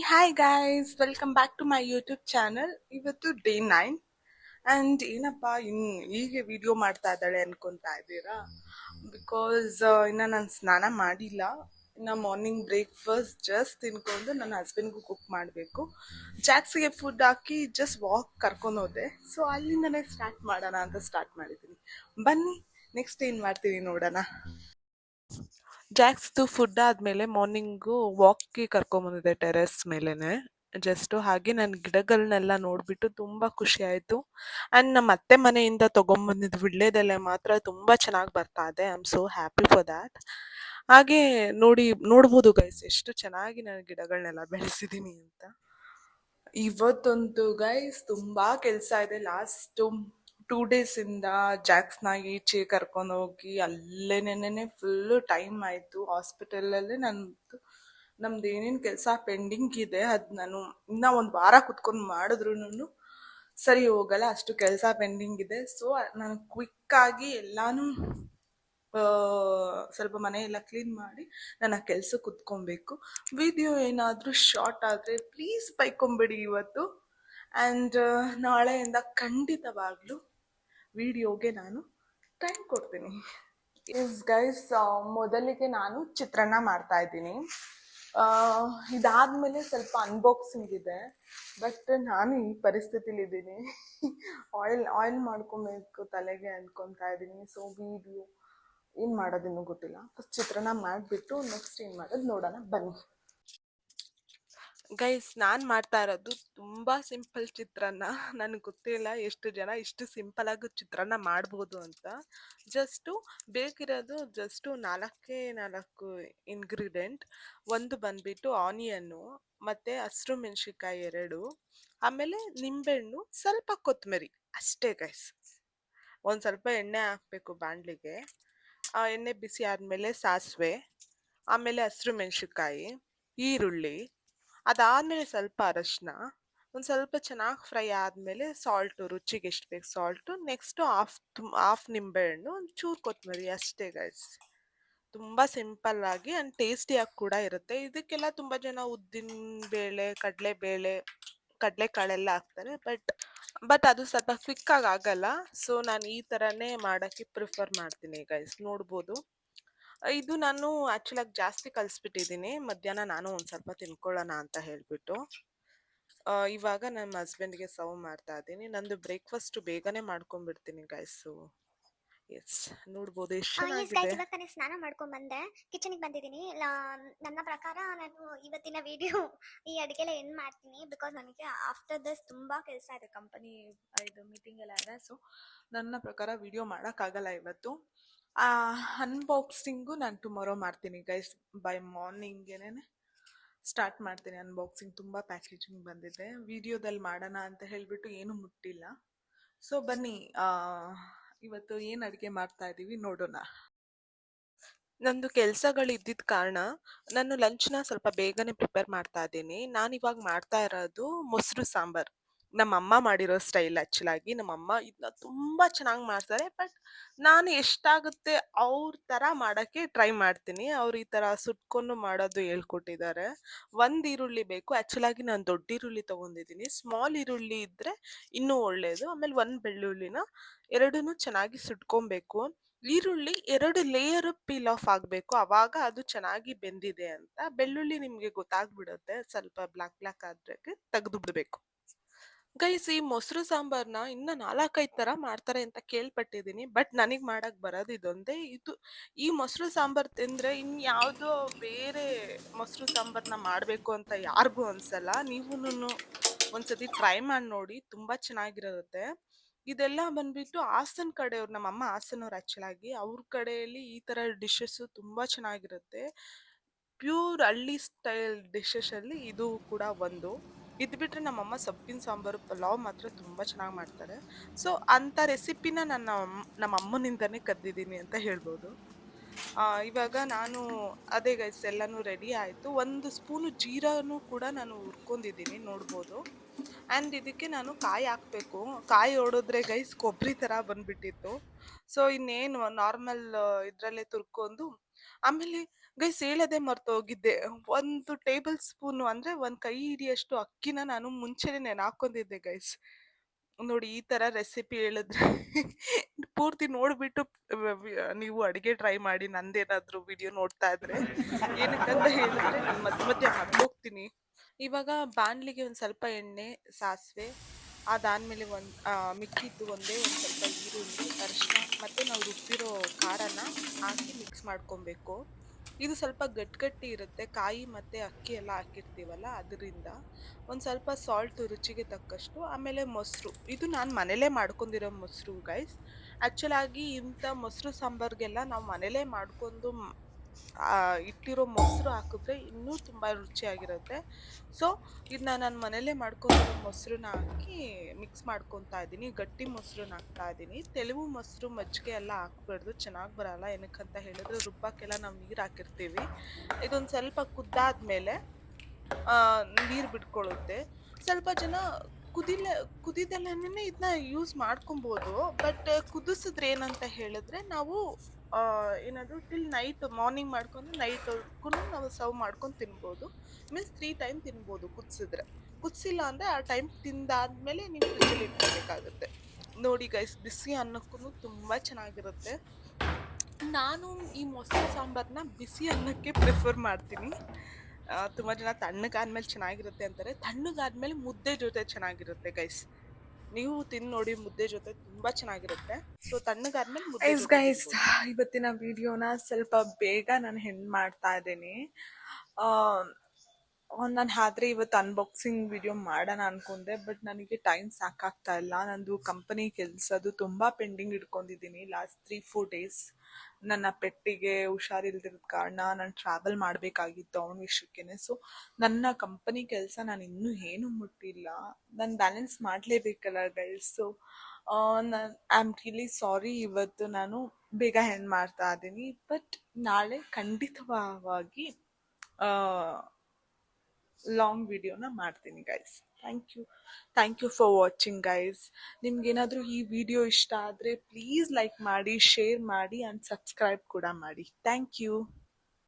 Hi guys, welcome back to my YouTube channel. ಇವತ್ತು day 9 and ಏನಪ್ಪ ಹೀಗೆ video ಮಾಡ್ತಾ ಇದ್ದಾಳೆ ಅನ್ಕೊಂತಾ ಇದ್ದೀರಾ? ಬಿಕಾಸ್ ಇನ್ನು ನಾನು ಸ್ನಾನ ಮಾಡಿಲ್ಲ. ಇನ್ನು ಮಾರ್ನಿಂಗ್ ಬ್ರೇಕ್ಫಾಸ್ಟ್ ಜಸ್ಟ್ ತಿನ್ಕೊಂಡು ನನ್ನ ಹಸ್ಬೆಂಡ್ಗೂ ಕುಕ್ ಮಾಡಬೇಕು. ಜಾಕ್ಸಿಗೆ ಫುಡ್ ಹಾಕಿ ಜಸ್ಟ್ ವಾಕ್ ಕರ್ಕೊಂಡು ಹೋದೆ. ಸೊ ಅಲ್ಲಿಂದನೇ ಸ್ಟಾರ್ಟ್ ಮಾಡೋಣ ಅಂತ ಸ್ಟಾರ್ಟ್ ಮಾಡಿದ್ದೀನಿ. ಬನ್ನಿ ನೆಕ್ಸ್ಟ್ ಏನು ಮಾಡ್ತೀನಿ ನೋಡೋಣ. ಜಾಕ್ಸ್ದು ಫುಡ್ ಆದ್ಮೇಲೆ ಮಾರ್ನಿಂಗು ವಾಕ್ಗೆ ಕರ್ಕೊಂಬಂದಿದೆ ಟೆರೆಸ್ ಮೇಲೆನೆ. ಜಸ್ಟ್ ಹಾಗೆ ನನ್ನ ಗಿಡಗಳನ್ನೆಲ್ಲ ನೋಡ್ಬಿಟ್ಟು ತುಂಬಾ ಖುಷಿ ಆಯ್ತು. ಅಂಡ್ ನಮ್ಮ ಅತ್ತೆ ಮನೆಯಿಂದ ತಗೊಂಡ್ಬಂದಿದ್ದು ವಿಳ್ಯದೆಲೆ ಮಾತ್ರ ತುಂಬಾ ಚೆನ್ನಾಗಿ ಬರ್ತಾ ಇದೆ. I am so happy for that. ಹಾಗೆ ನೋಡ್ಬೋದು ಗೈಸ್ ಎಷ್ಟು ಚೆನ್ನಾಗಿ ನಾನು ಗಿಡಗಳನ್ನೆಲ್ಲ ಬೆಳೆಸಿದ್ದೀನಿ ಅಂತ. ಇವತ್ತಂತೂ ಗೈಸ್ ತುಂಬಾ ಕೆಲಸ ಇದೆ. ಲಾಸ್ಟ್ 2 days ಇಂದ ಜಾಕ್ಸ್ನ ಈಚೆ ಕರ್ಕೊಂಡು ಹೋಗಿ ಅಲ್ಲೇನೇನೆ ಫುಲ್ ಟೈಮ್ ಆಯ್ತು. ಹಾಸ್ಪಿಟಲಲ್ಲೇ ನಮ್ದು ಏನೇನು ಕೆಲಸ ಪೆಂಡಿಂಗ್ ಇದೆ ಅದು ನಾನು ಇನ್ನ ಒಂದು ವಾರ ಕುತ್ಕೊಂಡು ಮಾಡಿದ್ರು ಸರಿ ಹೋಗಲ್ಲ, ಅಷ್ಟು ಕೆಲಸ ಪೆಂಡಿಂಗ್ ಇದೆ. ಸೊ ನಾನು ಕ್ವಿಕ್ ಆಗಿ ಎಲ್ಲಾನು ಸ್ವಲ್ಪ ಮನೆ ಎಲ್ಲ ಕ್ಲೀನ್ ಮಾಡಿ ನನ್ನ ಕೆಲಸ ಕುತ್ಕೊಬೇಕು. ವಿಡಿಯೋ ಏನಾದರೂ ಶಾರ್ಟ್ ಆದರೆ ಪ್ಲೀಸ್ ಬೈಕೊಂಬಿಡಿ ಇವತ್ತು. ಆ್ಯಂಡ್ ನಾಳೆಯಿಂದ ಖಂಡಿತವಾಗ್ಲೂ ವಿಡಿಯೋಗೆ ನಾನು ಟೈಮ್ ಕೊಡ್ತೀನಿ. ಇಸ್ ಗೈಸ್, ಮೊದಲಿಗೆ ನಾನು ಚಿತ್ರಾನ್ನ ಮಾಡ್ತಾ ಇದ್ದೀನಿ. ಇದಾದ್ಮೇಲೆ ಸ್ವಲ್ಪ ಅನ್ಬಾಕ್ಸಿಂಗ್ ಇದೆ. ಬಟ್ ನಾನು ಈ ಪರಿಸ್ಥಿತಿಲಿ ಇದ್ದೀನಿ. ಆಯಿಲ್ ಮಾಡ್ಕೊಬೇಕು ತಲೆಗೆ ಅನ್ಕೊತಾ ಇದ್ದೀನಿ. ಸೊ ವಿಡಿಯೋ ಏನು ಮಾಡೋದಿನ್ನೂ ಗೊತ್ತಿಲ್ಲ. ಫಸ್ಟ್ ಚಿತ್ರಾನ್ನ ಮಾಡಿಬಿಟ್ಟು ನೆಕ್ಸ್ಟ್ ಏನು ಮಾಡೋದು ನೋಡೋಣ ಬನ್ನಿ. ಗೈಸ್, ನಾನು ಮಾಡ್ತಾ ಇರೋದು ತುಂಬ ಸಿಂಪಲ್ ಚಿತ್ರಾನ್ನ. ನನಗೆ ಗೊತ್ತಿಲ್ಲ ಎಷ್ಟು ಜನ ಇಷ್ಟು ಸಿಂಪಲಾಗಿ ಚಿತ್ರಾನ್ನ ಮಾಡ್ಬೋದು ಅಂತ. ಜಸ್ಟು ಬೇಕಿರೋದು ಜಸ್ಟು 4 ಇಂಗ್ರೀಡಿಯೆಂಟ್. ಒಂದು ಬಂದ್ಬಿಟ್ಟು ಆನಿಯನ್ನು, ಮತ್ತು ಹಸಿರು ಮೆಣಸಿನ್ಕಾಯಿ 2, ಆಮೇಲೆ ನಿಂಬೆಹಣ್ಣು, ಸ್ವಲ್ಪ ಕೊತ್ತಂಬರಿ ಅಷ್ಟೇ ಗೈಸ್. ಒಂದು ಸ್ವಲ್ಪ ಎಣ್ಣೆ ಹಾಕಬೇಕು ಬಾಣಲಿಗೆ. ಎಣ್ಣೆ ಬಿಸಿ ಆದಮೇಲೆ ಸಾಸಿವೆ, ಆಮೇಲೆ ಹಸಿರು ಮೆಣಸಿನ್ಕಾಯಿ, ಈರುಳ್ಳಿ, ಅದಾದಮೇಲೆ ಸ್ವಲ್ಪ ಅರಶಿನ, ಒಂದು ಸ್ವಲ್ಪ ಚೆನ್ನಾಗಿ ಫ್ರೈ ಆದಮೇಲೆ ಸಾಲ್ಟು, ರುಚಿಗೆ ಎಷ್ಟು ಬೇಕು ಸಾಲ್ಟು, ನೆಕ್ಸ್ಟು ಹಾಫ್ ನಿಂಬೆಹಣ್ಣು, ಒಂದು ಚೂರು ಕೊತ್ತಂಬರಿ ಅಷ್ಟೇ ಗೈಸ್. ತುಂಬ ಸಿಂಪಲ್ಲಾಗಿ ಆ್ಯಂಡ್ ಟೇಸ್ಟಿಯಾಗಿ ಕೂಡ ಇರುತ್ತೆ. ಇದಕ್ಕೆಲ್ಲ ತುಂಬ ಜನ ಉದ್ದಿನ ಬೇಳೆ, ಕಡಲೆಕಾಳೆಲ್ಲ ಹಾಕ್ತಾರೆ. ಬಟ್ ಅದು ಸ್ವಲ್ಪ ಕ್ವಿಕ್ಕಾಗಿ ಆಗಲ್ಲ. ಸೊ ನಾನು ಈ ಥರನೇ ಮಾಡೋಕ್ಕೆ ಪ್ರಿಫರ್ ಮಾಡ್ತೀನಿ ಗೈಸ್. ನೋಡ್ಬೋದು, ಇದು ನಾನು ಆ್ಯಕ್ಚುಲಾಗಿ ಜಾಸ್ತಿ ಕಲಿಸ್ಬಿಟ್ಟಿದ್ದೀನಿ. ಮಧ್ಯಾಹ್ನ ನಾನು ಒಂದು ಸ್ವಲ್ಪ ತಿನ್ಕೊಳ್ಳೋಣ ಅಂತ ಹೇಳಿಬಿಟ್ಟು ಇವಾಗ ನಮ್ಮ ಹಸ್ಬೆಂಡ್ಗೆ ಸರ್ವ್ ಮಾಡ್ತಾ ಇದ್ದೀನಿ. ನಂದು ಬ್ರೇಕ್ಫಾಸ್ಟು ಬೇಗನೆ ಮಾಡ್ಕೊಂಡ್ಬಿಡ್ತೀನಿ ಗೈಸು. ಎಸ್, ನೋಡ್ಬೋದು ಎಷ್ಟು ಚೆನ್ನಾಗಿದೆ. ಇವಾಗ ತಾನೇ ಸ್ನಾನ ಮಾಡ್ಕೊಂಡ್ ಬಂದೆ, ಕಿಚನ್ಗೆ ಬಂದಿದ್ದೀನಿ. ನನ್ನ ಪ್ರಕಾರ ನಾನು ಇವತ್ತಿನ ವಿಡಿಯೋ ಈ ಅಡುಗೆಲ್ಲ ಎಂಡ್ ಮಾಡ್ತೀನಿ. ಬಿಕಾಸ್ ನನಗೆ ಆಫ್ಟರ್ ದಿಸ್ ತುಂಬಾ ಕೆಲಸ ಇದೆ, ಕಂಪನಿ ಇದು ಮೀಟಿಂಗ್ ಎಲ್ಲ ಇದೆ. ಸೊ ನನ್ನ ಪ್ರಕಾರ ವಿಡಿಯೋ ಮಾಡೋಕ್ಕಾಗಲ್ಲ ಇವತ್ತು. ಅನ್ಬಾಕ್ಸಿಂಗು ನಾನು ಟುಮಾರೋ ಮಾಡ್ತೀನಿ ಗೈಸ್. ಬೈ ಮಾರ್ನಿಂಗೇನೆ ಸ್ಟಾರ್ಟ್ ಮಾಡ್ತೀನಿ ಅನ್ಬಾಕ್ಸಿಂಗ್. ತುಂಬ ಪ್ಯಾಕೇಜಿಂಗ್ ಬಂದಿದೆ. ವಿಡಿಯೋದಲ್ಲಿ ಮಾಡೋಣ ಅಂತ ಹೇಳಿಬಿಟ್ಟು ಏನು ಮುಟ್ಟಿಲ್ಲ. ಸೊ ಬನ್ನಿ, ಇವತ್ತು ಏನು ಅಡುಗೆ ಮಾಡ್ತಾ ಇದ್ದೀವಿ ನೋಡೋಣ. ನಂದು ಕೆಲಸಗಳು ಇದ್ದಿದ್ದ ಕಾರಣ ನಾನು ಲಂಚ್ನ ಸ್ವಲ್ಪ ಬೇಗನೆ ಪ್ರಿಪೇರ್ ಮಾಡ್ತಾ ಇದ್ದೀನಿ. ನಾನು ಇವಾಗ ಮಾಡ್ತಾ ಇರೋದು ಮೊಸರು ಸಾಂಬಾರು. ನಮ್ಮ ಅಮ್ಮ ಮಾಡಿರೋ ಸ್ಟೈಲ್. ಆ್ಯಕ್ಚುಲಾಗಿ ನಮ್ಮ ಅಮ್ಮ ಇದನ್ನ ತುಂಬ ಚೆನ್ನಾಗಿ ಮಾಡ್ತಾರೆ. ಬಟ್ ನಾನು ಎಷ್ಟಾಗುತ್ತೆ ಅವ್ರ ಥರ ಮಾಡೋಕ್ಕೆ ಟ್ರೈ ಮಾಡ್ತೀನಿ. ಅವ್ರು ಈ ಥರ ಸುಟ್ಕೊಂಡು ಮಾಡೋದು ಹೇಳ್ಕೊಟ್ಟಿದ್ದಾರೆ. ಒಂದು ಈರುಳ್ಳಿ ಬೇಕು. ಆ್ಯಕ್ಚುಲಾಗಿ ನಾನು ದೊಡ್ಡ ಈರುಳ್ಳಿ ತೊಗೊಂಡಿದ್ದೀನಿ. ಸ್ಮಾಲ್ ಈರುಳ್ಳಿ ಇದ್ದರೆ ಇನ್ನೂ ಒಳ್ಳೆಯದು. ಆಮೇಲೆ ಒಂದು ಬೆಳ್ಳುಳ್ಳಿನ ಎರಡನ್ನೂ ಚೆನ್ನಾಗಿ ಸುಟ್ಕೊಬೇಕು. ಈರುಳ್ಳಿ 2 ಲೇಯರ್ ಪೀಲ್ ಆಫ್ ಆಗಬೇಕು, ಆವಾಗ ಅದು ಚೆನ್ನಾಗಿ ಬೆಂದಿದೆ ಅಂತ. ಬೆಳ್ಳುಳ್ಳಿ ನಿಮಗೆ ಗೊತ್ತಾಗ್ಬಿಡುತ್ತೆ, ಸ್ವಲ್ಪ ಬ್ಲ್ಯಾಕ್ ಆದರೆ ತೆಗೆದು ಬಿಡಬೇಕು. ಗೈಸ್, ಈ ಮೊಸರು ಸಾಂಬಾರನ್ನ ಇನ್ನು 4-5 ಥರ ಮಾಡ್ತಾರೆ ಅಂತ ಕೇಳ್ಪಟ್ಟಿದ್ದೀನಿ. ಬಟ್ ನನಗೆ ಮಾಡೋಕ್ಕೆ ಬರೋದು ಇದೊಂದೇ. ಈ ಮೊಸರು ಸಾಂಬಾರು ತಿಂದರೆ ಇನ್ಯಾವುದೋ ಬೇರೆ ಮೊಸರು ಸಾಂಬಾರನ್ನ ಮಾಡಬೇಕು ಅಂತ ಯಾರಿಗೂ ಅನಿಸಲ್ಲ. ನೀವೂ ಒಂದ್ಸತಿ ಟ್ರೈ ಮಾಡಿ ನೋಡಿ, ತುಂಬ ಚೆನ್ನಾಗಿರುತ್ತೆ. ಇದೆಲ್ಲ ಬಂದ್ಬಿಟ್ಟು ಹಾಸನ ಕಡೆಯವ್ರು. ನಮ್ಮಮ್ಮ ಹಾಸನವ್ರು ಆ್ಯಕ್ಚುಲಾಗಿ. ಅವ್ರ ಕಡೆಯಲ್ಲಿ ಈ ಥರ ಡಿಶಸ್ಸು ತುಂಬ ಚೆನ್ನಾಗಿರುತ್ತೆ. ಪ್ಯೂರ್ ಹಳ್ಳಿ ಸ್ಟೈಲ್ ಡಿಶಸಲ್ಲಿ ಇದು ಕೂಡ ಒಂದು. ಇದು ಬಿಟ್ಟರೆ ನಮ್ಮಮ್ಮ ಸೊಪ್ಪಿನ ಸಾಂಬಾರು, ಪಲಾವ್ ಮಾತ್ರ ತುಂಬ ಚೆನ್ನಾಗಿ ಮಾಡ್ತಾರೆ. ಸೊ ಅಂಥ ರೆಸಿಪಿನ ನಮ್ಮ ಅಮ್ಮನಿಂದನೇ ಕದ್ದಿದ್ದೀನಿ ಅಂತ ಹೇಳ್ಬೋದು. ಇವಾಗ ನಾನು ಅದೇ ಗೈಸ್ ಎಲ್ಲನೂ ರೆಡಿ ಆಯಿತು. 1 ಸ್ಪೂನು ಜೀರಾನು ಕೂಡ ನಾನು ಹುರ್ಕೊಂಡಿದ್ದೀನಿ, ನೋಡ್ಬೋದು. ಆ್ಯಂಡ್ ಇದಕ್ಕೆ ನಾನು ಕಾಯಿ ಹಾಕಬೇಕು. ಕಾಯಿ ಹೊಡೆದ್ರೆ ಗೈಸ್ ಕೊಬ್ಬರಿ ಥರ ಬಂದ್ಬಿಟ್ಟಿತ್ತು. ಸೊ ಇನ್ನೇನು ನಾರ್ಮಲ್ ಇದರಲ್ಲೇ ತುರ್ಕೊಂಡು ಆಮೇಲೆ ಗೈಸ್ ಹೇಳೋದೇ ಮರ್ತೋಗಿದ್ದೆ. 1 ಟೇಬಲ್ ಸ್ಪೂನು ಅಂದರೆ 1 ಕೈ ಹಿಡಿಯಷ್ಟು ಅಕ್ಕಿನ ನಾನು ಮುಂಚೆನೇ ನೆನೆ ಹಾಕ್ಕೊಂಡಿದ್ದೆ ಗೈಸ್. ನೋಡಿ ಈ ಥರ ರೆಸಿಪಿ ಹೇಳಿದ್ರೆ ಪೂರ್ತಿ ನೋಡಿಬಿಟ್ಟು ನೀವು ಅಡುಗೆ ಟ್ರೈ ಮಾಡಿ, ನಂದೇನಾದರೂ ವಿಡಿಯೋ ನೋಡ್ತಾ ಇದ್ರೆ. ಏನಕ್ಕಂತ ಹೇಳಿದ್ರೆ ನಾನು ಮಧ್ಯೆ ಮಧ್ಯೆ ಮರ್ತೋಗ್ತೀನಿ. ಇವಾಗ ಬಾಣಲಿಗೆ ಒಂದು ಸ್ವಲ್ಪ ಎಣ್ಣೆ, ಸಾಸಿವೆ, ಅದಾದಮೇಲೆ ಮಿಕ್ಕಿದ್ದು ಒಂದೇ ಒಂದು ಸ್ವಲ್ಪ ಈರುಳ್ಳಿ, ಅರಿಶಿನ ಮತ್ತು ನಾವು ರುಬ್ಬಿರೋ ಖಾರನ ಹಾಕಿ ಮಿಕ್ಸ್ ಮಾಡ್ಕೊಬೇಕು. ಇದು ಸ್ವಲ್ಪ ಗಟ್ಟಿ ಇರುತ್ತೆ, ಕಾಯಿ ಮತ್ತು ಅಕ್ಕಿ ಎಲ್ಲ ಹಾಕಿರ್ತೀವಲ್ಲ ಅದರಿಂದ. ಒಂದು ಸ್ವಲ್ಪ ಸಾಲ್ಟು ರುಚಿಗೆ ತಕ್ಕಷ್ಟು, ಆಮೇಲೆ ಮೊಸರು. ಇದು ನಾನು ಮನೇಲೇ ಮಾಡ್ಕೊಂಡಿರೋ ಮೊಸರು ಗೈಸ್. ಆ್ಯಕ್ಚುಲಾಗಿ ಇಂಥ ಮೊಸರು ಸಾಂಬಾರಿಗೆಲ್ಲ ನಾವು ಮನೇಲೇ ಮಾಡ್ಕೊಂಡು ಇಟ್ಟಿರೋ ಮೊಸರು ಹಾಕಿದ್ರೆ ಇನ್ನೂ ತುಂಬ ರುಚಿಯಾಗಿರುತ್ತೆ. ಸೊ ಇದನ್ನ ನಾನು ಮನೇಲೇ ಮಾಡ್ಕೊಂಡಿರೋ ಮೊಸರನ್ನ ಹಾಕಿ ಮಿಕ್ಸ್ ಮಾಡ್ಕೊತಾ ಇದ್ದೀನಿ. ಗಟ್ಟಿ ಮೊಸರನ್ನ ಹಾಕ್ತಾ ಇದ್ದೀನಿ. ತೆಳುವು ಮೊಸರು, ಮಜ್ಜಿಗೆ ಎಲ್ಲ ಹಾಕ್ಬಾರ್ದು, ಚೆನ್ನಾಗಿ ಬರಲ್ಲ. ಏನಕ್ಕಂತ ಹೇಳಿದ್ರೆ ರುಬ್ಬಕ್ಕೆಲ್ಲ ನಾವು ನೀರು ಹಾಕಿರ್ತೀವಿ. ಇದೊಂದು ಸ್ವಲ್ಪ ಕುದ್ದಾದ್ಮೇಲೆ ನೀರು ಬಿಟ್ಕೊಳ್ಳುತ್ತೆ. ಸ್ವಲ್ಪ ಜನ ಕುದಿದಲ್ಲೇ ಇದನ್ನ ಯೂಸ್ ಮಾಡ್ಕೊಬೋದು. ಬಟ್ ಕುದಿಸಿದ್ರೆ ಏನಂತ ಹೇಳಿದ್ರೆ ನಾವು ಏನದು ಟಿಲ್ ನೈಟ್ ಮಾರ್ನಿಂಗ್ ಮಾಡ್ಕೊಂಡು ನೈಟ್ವರೆಗೂ ನಾವು ಸರ್ವ್ ಮಾಡ್ಕೊಂಡು ತಿನ್ಬೋದು. ಮೀನ್ಸ್ 3 ಟೈಮ್ ತಿನ್ಬೋದು ಕುದಿಸಿದ್ರೆ. ಕುದಿಸಿಲ್ಲ ಅಂದರೆ ಆ ಟೈಮ್ ತಿಂದಾದ್ಮೇಲೆ ನೀವು ಫ್ರಿಜ್ಜಲ್ಲಿ ಇಟ್ಕೋಬೇಕಾಗುತ್ತೆ. ನೋಡಿ ಗೈಸ್, ಬಿಸಿ ಅನ್ನಕ್ಕೂ ತುಂಬ ಚೆನ್ನಾಗಿರುತ್ತೆ. ನಾನು ಈ ಮೊಸರು ಸಾಂಬಾರನ್ನ ಬಿಸಿ ಅನ್ನಕ್ಕೆ ಪ್ರಿಫರ್ ಮಾಡ್ತೀನಿ. ತುಂಬ ಜನ ತಣ್ಣಗಾದ್ಮೇಲೆ ಚೆನ್ನಾಗಿರುತ್ತೆ ಅಂತಾರೆ. ತಣ್ಣಗಾದ್ಮೇಲೆ ಮುದ್ದೆ ಜೊತೆ ಚೆನ್ನಾಗಿರುತ್ತೆ ಗೈಸ್. ನೀವು ತಿಂದು ನೋಡಿ, ಮುದ್ದೆ ಜೊತೆ ತುಂಬ ಚೆನ್ನಾಗಿರುತ್ತೆ. ಸೊ ತಣ್ಣಗಾದ್ಮೇಲೆ ಮುದ್ದೆ ಜೊತೆ ಗೈಸ್, ಇವತ್ತಿನ ವಿಡಿಯೋನ ಸ್ವಲ್ಪ ಬೇಗ ನಾನು ಹೆಣ್ಣು ಮಾಡ್ತಾ ಇದ್ದೀನಿ. ನಾನು ಆದ್ರೆ ಇವತ್ತು ಅನ್ಬಾಕ್ಸಿಂಗ್ ವಿಡಿಯೋ ಮಾಡೋಣ ಅನ್ಕೊಂಡೆ, ಬಟ್ ನನಗೆ ಟೈಮ್ ಸಾಕಾಗ್ತಾ ಇಲ್ಲ. ನಂದು ಕಂಪನಿ ಕೆಲಸದು ತುಂಬ ಪೆಂಡಿಂಗ್ ಇಟ್ಕೊಂಡಿದ್ದೀನಿ ಲಾಸ್ಟ್ 3-4 ಡೇಸ್. ನನ್ನ ಪೆಟ್ಟಿಗೆ ಹುಷಾರಿಲ್ದಿರೋದ್ ಕಾರಣ ನಾನು ಟ್ರಾವೆಲ್ ಮಾಡಬೇಕಾಗಿತ್ತು ಅವನ ವಿಷಯಕ್ಕೇನೆ. ಸೊ ನನ್ನ ಕಂಪನಿ ಕೆಲಸ ನಾನು ಇನ್ನೂ ಏನೂ ಮುಟ್ಟಿಲ್ಲ. ನಾನು ಬ್ಯಾಲೆನ್ಸ್ ಮಾಡಲೇಬೇಕಲ್ಲ ಗೈಸ್. ಸೊ ನಾನು ಐ ಆಮ್ ರಿಯಲಿ ಸಾರಿ, ಇವತ್ತು ನಾನು ಬೇಗ ಹೆಣ್ಣು ಮಾಡ್ತಾ ಇದ್ದೀನಿ. ಬಟ್ ನಾಳೆ ಖಂಡಿತವಾಗಿ ಲಾಂಗ್ ವಿಡಿಯೋನ ಮಾಡ್ತೀನಿ guys. Thank you for watching guys. ನಿಮ್ಗೇನಾದರೂ ಈ ವಿಡಿಯೋ ಇಷ್ಟ ಆದರೆ ಪ್ಲೀಸ್ ಲೈಕ್ ಮಾಡಿ, ಶೇರ್ ಮಾಡಿ ಆ್ಯಂಡ್ ಸಬ್ಸ್ಕ್ರೈಬ್ ಕೂಡ ಮಾಡಿ. Thank you.